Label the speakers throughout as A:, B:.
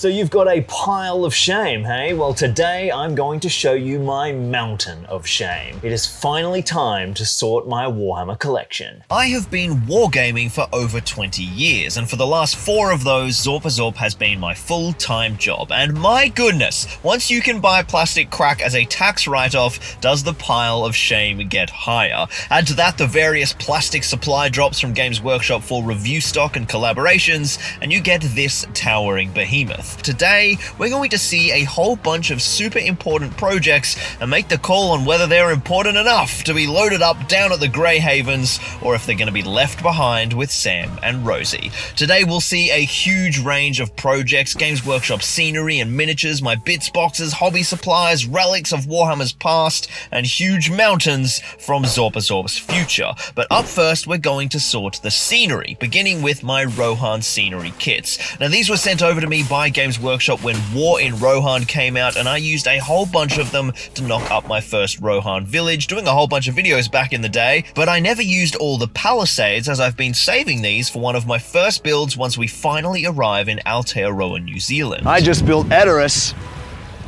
A: So you've got a pile of shame, hey? Well, today I'm going to show you my mountain of shame. It is finally time to sort my Warhammer collection.
B: I have been wargaming for over 20 years, and for the last 4 of those, Zorpazorp has been my full-time job. And my goodness, once you can buy plastic crack as a tax write-off, does the pile of shame get higher. Add to that the various plastic supply drops from Games Workshop for review stock and collaborations, and you get this towering behemoth. Today, we're going to see a whole bunch of super important projects and make the call on whether they're important enough to be loaded up down at the Grey Havens, or if they're going to be left behind with Sam and Rosie. Today, we'll see a huge range of projects, Games Workshop scenery and miniatures, my bits boxes, hobby supplies, relics of Warhammer's past, and huge mountains from Zorpazorp's future. But up first, we're going to sort the scenery, beginning with my Rohan scenery kits. Now, these were sent over to me by Games Workshop when War in Rohan came out, and I used a whole bunch of them to knock up my first Rohan village, doing a whole bunch of videos back in the day, but I never used all the palisades as I've been saving these for one of my first builds once we finally arrive in Aotearoa, New Zealand.
C: I just built Edoras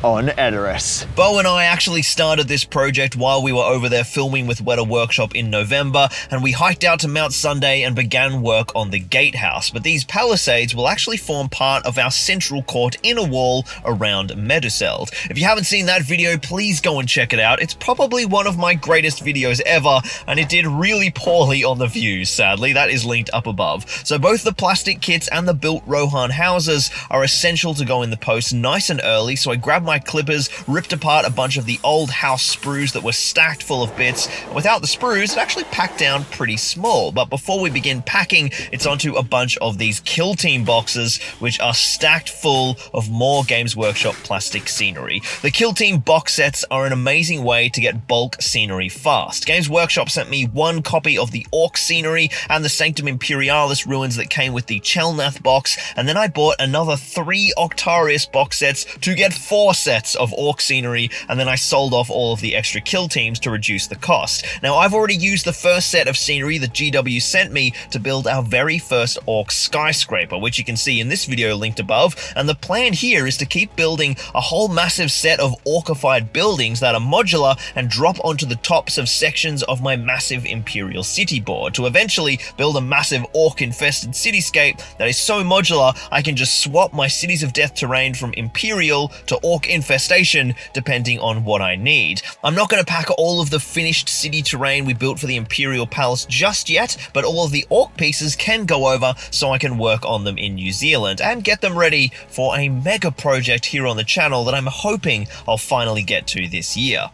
C: on Edoras.
B: Bo and I actually started this project while we were over there filming with Weta Workshop in November, and we hiked out to Mount Sunday and began work on the gatehouse. But these palisades will actually form part of our central court inner wall around Meduseld. If you haven't seen that video, please go and check it out. It's probably one of my greatest videos ever, and it did really poorly on the views, sadly. That is linked up above. So both the plastic kits and the built Rohan houses are essential to go in the post nice and early, so I grabbed my clippers, ripped apart a bunch of the old house sprues that were stacked full of bits, and without the sprues, it actually packed down pretty small. But before we begin packing, it's onto a bunch of these Kill Team boxes, which are stacked full of more Games Workshop plastic scenery. The Kill Team box sets are an amazing way to get bulk scenery fast. Games Workshop sent me 1 copy of the Orc scenery and the Sanctum Imperialis ruins that came with the Chelnath box, and then I bought another 3 Octarius box sets to get 4 sets of Orc scenery, and then I sold off all of the extra kill teams to reduce the cost. Now, I've already used the first set of scenery that GW sent me to build our very first Orc skyscraper, which you can see in this video linked above, and the plan here is to keep building a whole massive set of Orcified buildings that are modular and drop onto the tops of sections of my massive Imperial city board, to eventually build a massive Orc-infested cityscape that is so modular I can just swap my Cities of Death terrain from Imperial to Orc infestation depending on what I need. I'm not going to pack all of the finished city terrain we built for the Imperial Palace just yet, but all of the Orc pieces can go over so I can work on them in New Zealand and get them ready for a mega project here on the channel that I'm hoping I'll finally get to this year.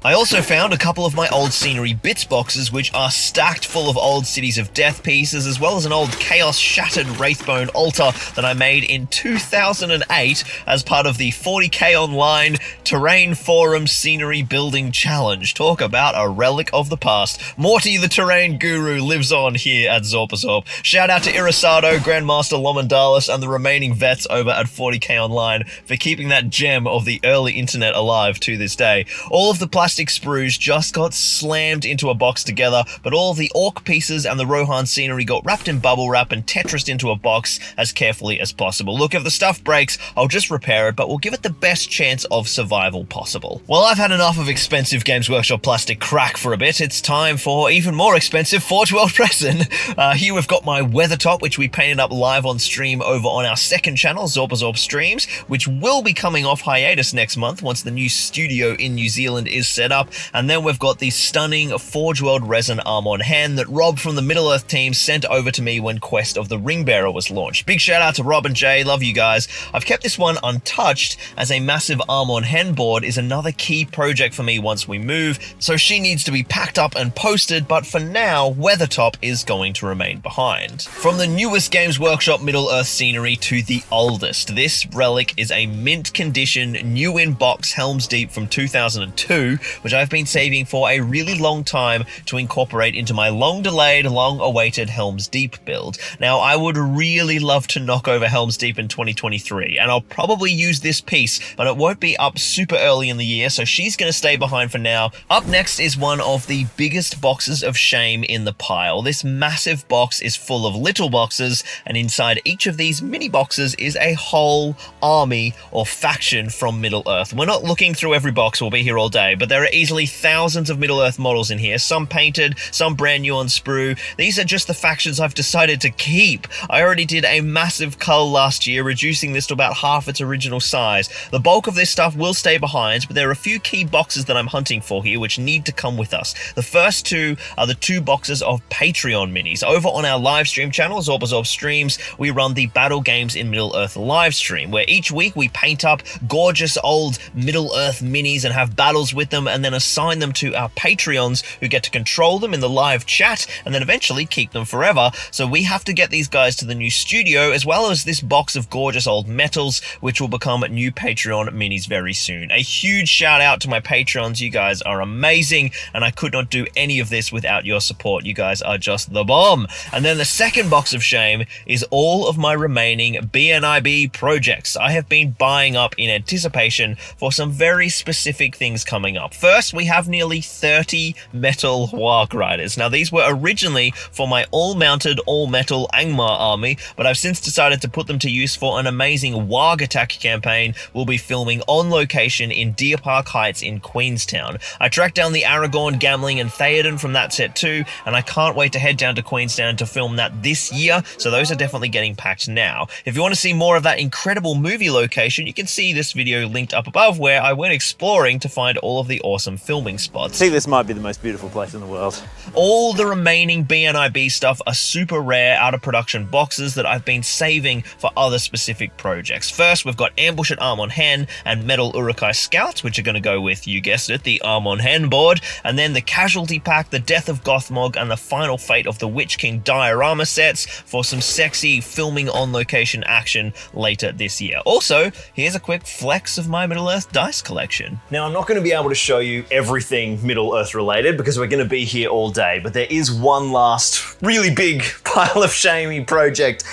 B: I also found a couple of my old scenery bits boxes, which are stacked full of old Cities of Death pieces, as well as an old Chaos Shattered Wraithbone altar that I made in 2008 as part of the 40k Online Terrain Forum Scenery Building Challenge. Talk about a relic of the past. Morty the Terrain Guru lives on here at Zorpazorp. Shout out to Irisato, Grandmaster Lomandalis, and the remaining vets over at 40k Online for keeping that gem of the early internet alive to this day. All of the plastic sprues just got slammed into a box together, but all the Orc pieces and the Rohan scenery got wrapped in bubble wrap and Tetrised into a box as carefully as possible. Look, if the stuff breaks, I'll just repair it, but we'll give it the best chance of survival possible. Well, I've had enough of expensive Games Workshop plastic crack for a bit. It's time for even more expensive Forge World resin. Here we've got my Weathertop, which we painted up live on stream over on our second channel, Zorpazorp Streams, which will be coming off hiatus next month once the new studio in New Zealand is set up. And then we've got the stunning Forge World resin arm on hand that Rob from the Middle-earth team sent over to me when Quest of the Ringbearer was launched. Big shout out to Rob and Jay, love you guys. I've kept this one untouched as a massive arm on hand board is another key project for me once we move, so she needs to be packed up and posted, but for now, Weathertop is going to remain behind. From the newest Games Workshop Middle-earth scenery to the oldest, this relic is a mint condition, new in box Helm's Deep from 2002. which I've been saving for a really long time to incorporate into my long-delayed, long-awaited Helm's Deep build. Now, I would really love to knock over Helm's Deep in 2023, and I'll probably use this piece, but it won't be up super early in the year, so she's going to stay behind for now. Up next is one of the biggest boxes of shame in the pile. This massive box is full of little boxes, and inside each of these mini boxes is a whole army or faction from Middle-earth. We're not looking through every box, we'll be here all day, but there are easily thousands of Middle-earth models in here, some painted, some brand new on sprue. These are just the factions I've decided to keep. I already did a massive cull last year, reducing this to about half its original size. The bulk of this stuff will stay behind, but there are a few key boxes that I'm hunting for here which need to come with us. The first two are the 2 boxes of Patreon minis. Over on our live stream channel, ZorbAzorb Streams, we run the Battle Games in Middle-earth live stream, where each week we paint up gorgeous old Middle-earth minis and have battles with them, and then assign them to our Patreons, who get to control them in the live chat and then eventually keep them forever. So we have to get these guys to the new studio, as well as this box of gorgeous old metals, which will become new Patreon minis very soon. A huge shout out to my Patrons. You guys are amazing, and I could not do any of this without your support. You guys are just the bomb. And then the second box of shame is all of my remaining BNIB projects. I have been buying up in anticipation for some very specific things coming up. First, we have nearly 30 metal Warg Riders. Now, these were originally for my all-mounted, all-metal Angmar army, but I've since decided to put them to use for an amazing Warg attack campaign we'll be filming on location in Deer Park Heights in Queenstown. I tracked down the Aragorn, Gamling, and Theoden from that set too, and I can't wait to head down to Queenstown to film that this year, so those are definitely getting packed now. If you want to see more of that incredible movie location, you can see this video linked up above, where I went exploring to find all of the awesome filming spots.
C: I think this might be the most beautiful place in the world.
B: All the remaining BNIB stuff are super rare out of production boxes that I've been saving for other specific projects. First, we've got Ambush at Arm on Hen and Metal Uruk-hai Scouts, which are going to go with, you guessed it, the Arm on Hen board, and then the Casualty Pack, the Death of Gothmog, and the Final Fate of the Witch King diorama sets for some sexy filming on location action later this year. Also, here's a quick flex of my Middle-earth dice collection.
A: Now, I'm not going to be able to show you everything Middle-earth related because we're going to be here all day, but there is one last really big pile of shamey project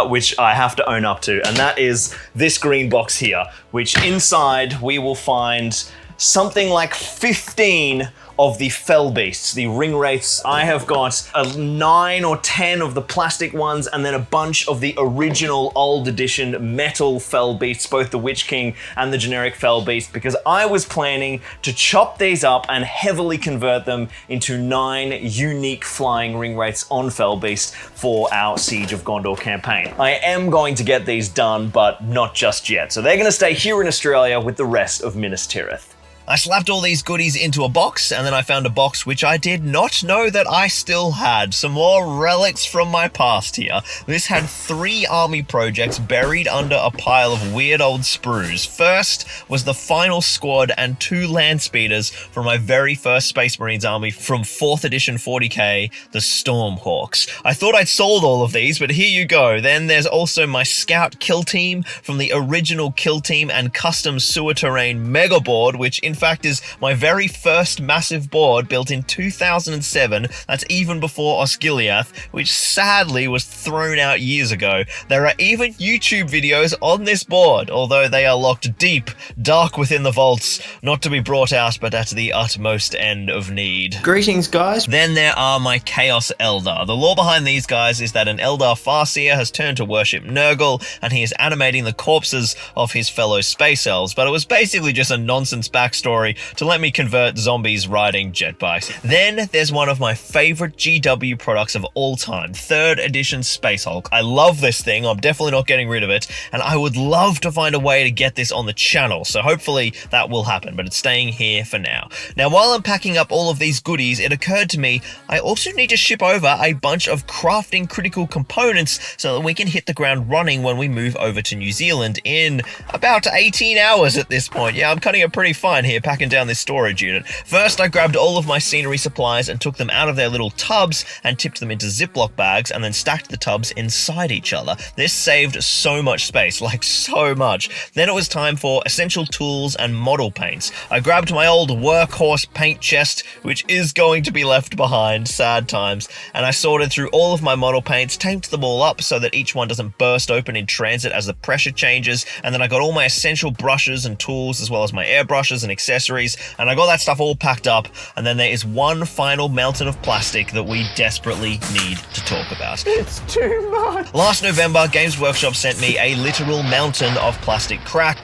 A: which I have to own up to, and that is this green box here, which inside we will find something like 15 of the Fell Beasts, the Ring Wraiths. I have got 9 or 10 of the plastic ones, and then a bunch of the original old edition metal Fell Beasts, both the Witch King and the generic Fell Beast, because I was planning to chop these up and heavily convert them into 9 unique flying Ring Wraiths on Fell Beast for our Siege of Gondor campaign. I am going to get these done, but not just yet. So they're going to stay here in Australia with the rest of Minas Tirith.
B: I slapped all these goodies into a box, and then I found a box which I did not know that I still had. Some more relics from my past here. This had 3 army projects buried under a pile of weird old sprues. First was the final squad and 2 land speeders from my very first Space Marines army from 4th edition 40k, the Stormhawks. I thought I'd sold all of these, but here you go. Then there's also my scout kill team from the original kill team and custom sewer terrain mega board, which in fact is my very first massive board built in 2007. That's even before Osgiliath, which sadly was thrown out years ago. There are even YouTube videos on this board, although they are locked deep, dark within the vaults, not to be brought out but at the utmost end of need.
D: Greetings, guys.
B: Then there are my Chaos Eldar. The lore behind these guys is that an Eldar Farseer has turned to worship Nurgle, and he is animating the corpses of his fellow space elves, but it was basically just a nonsense backstory to let me convert zombies riding jet bikes. Then there's one of my favorite GW products of all time, 3rd edition Space Hulk. I love this thing, I'm definitely not getting rid of it, and I would love to find a way to get this on the channel, so hopefully that will happen, but it's staying here for now. Now, while I'm packing up all of these goodies, it occurred to me I also need to ship over a bunch of crafting critical components so that we can hit the ground running when we move over to New Zealand in about 18 hours at this point. Yeah, I'm cutting it pretty fine here packing down this storage unit. First, I grabbed all of my scenery supplies and took them out of their little tubs and tipped them into Ziploc bags and then stacked the tubs inside each other. This saved so much space, like so much. Then it was time for essential tools and model paints. I grabbed my old workhorse paint chest, which is going to be left behind, sad times, and I sorted through all of my model paints, taped them all up so that each one doesn't burst open in transit as the pressure changes, and then I got all my essential brushes and tools as well as my airbrushes and accessories, and I got that stuff all packed up, and then there is one final mountain of plastic that we desperately need to talk about.
C: It's too much.
B: Last November, Games Workshop sent me a literal mountain of plastic crack.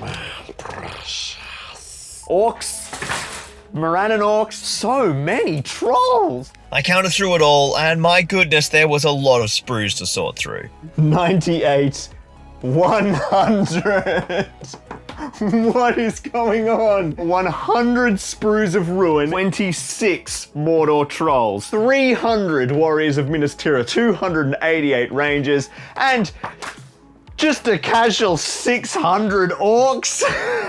C: Orcs. Morannon orcs. So many trolls.
B: I counted through it all, and my goodness, there was a lot of sprues to sort through.
C: 98. 100. What is going on? 100 sprues of ruin, 26 Mordor trolls, 300 warriors of Minas Tirith, 288 rangers, and just a casual 600 orcs.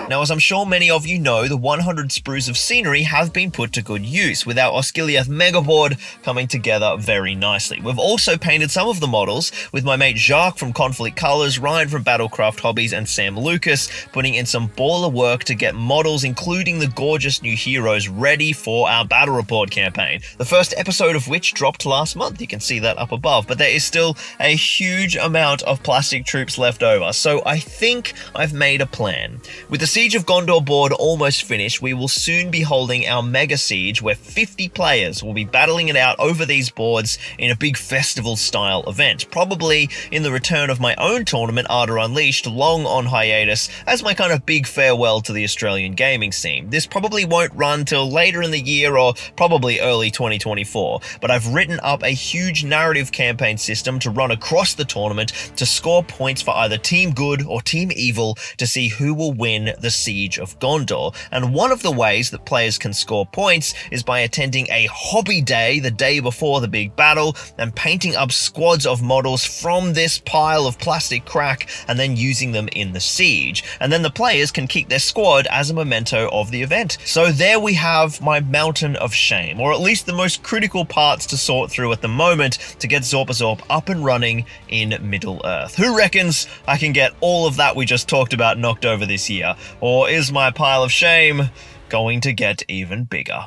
B: Now, as I'm sure many of you know, the 100 sprues of scenery have been put to good use, with our Osgiliath megaboard coming together very nicely. We've also painted some of the models, with my mate Jacques from Conflict Colors, Ryan from Battlecraft Hobbies, and Sam Lucas putting in some baller work to get models, including the gorgeous new heroes, ready for our Battle Report campaign. The first episode of which dropped last month. You can see that up above, but there is still a huge amount of plastic troops left over, so I think I've made a plan. With the Siege of Gondor board almost finished, we will soon be holding our Mega Siege, where 50 players will be battling it out over these boards in a big festival-style event, probably in the return of my own tournament, Arda Unleashed, long on hiatus, as my kind of big farewell to the Australian gaming scene. This probably won't run till later in the year or probably early 2024, but I've written up a huge narrative campaign system to run across the tournament to score points for either Team Good or Team Evil to see who will win the Siege of Gondor. And one of the ways that players can score points is by attending a hobby day the day before the big battle and painting up squads of models from this pile of plastic crack and then using them in the siege. And then the players can keep their squad as a memento of the event. So there we have my mountain of shame, or at least the most critical parts to sort through at the moment to get Zorpazorp up and running in Middle-earth. Who reckons I can get all of that we just talked about knocked over this year? Or is my pile of shame going to get even bigger?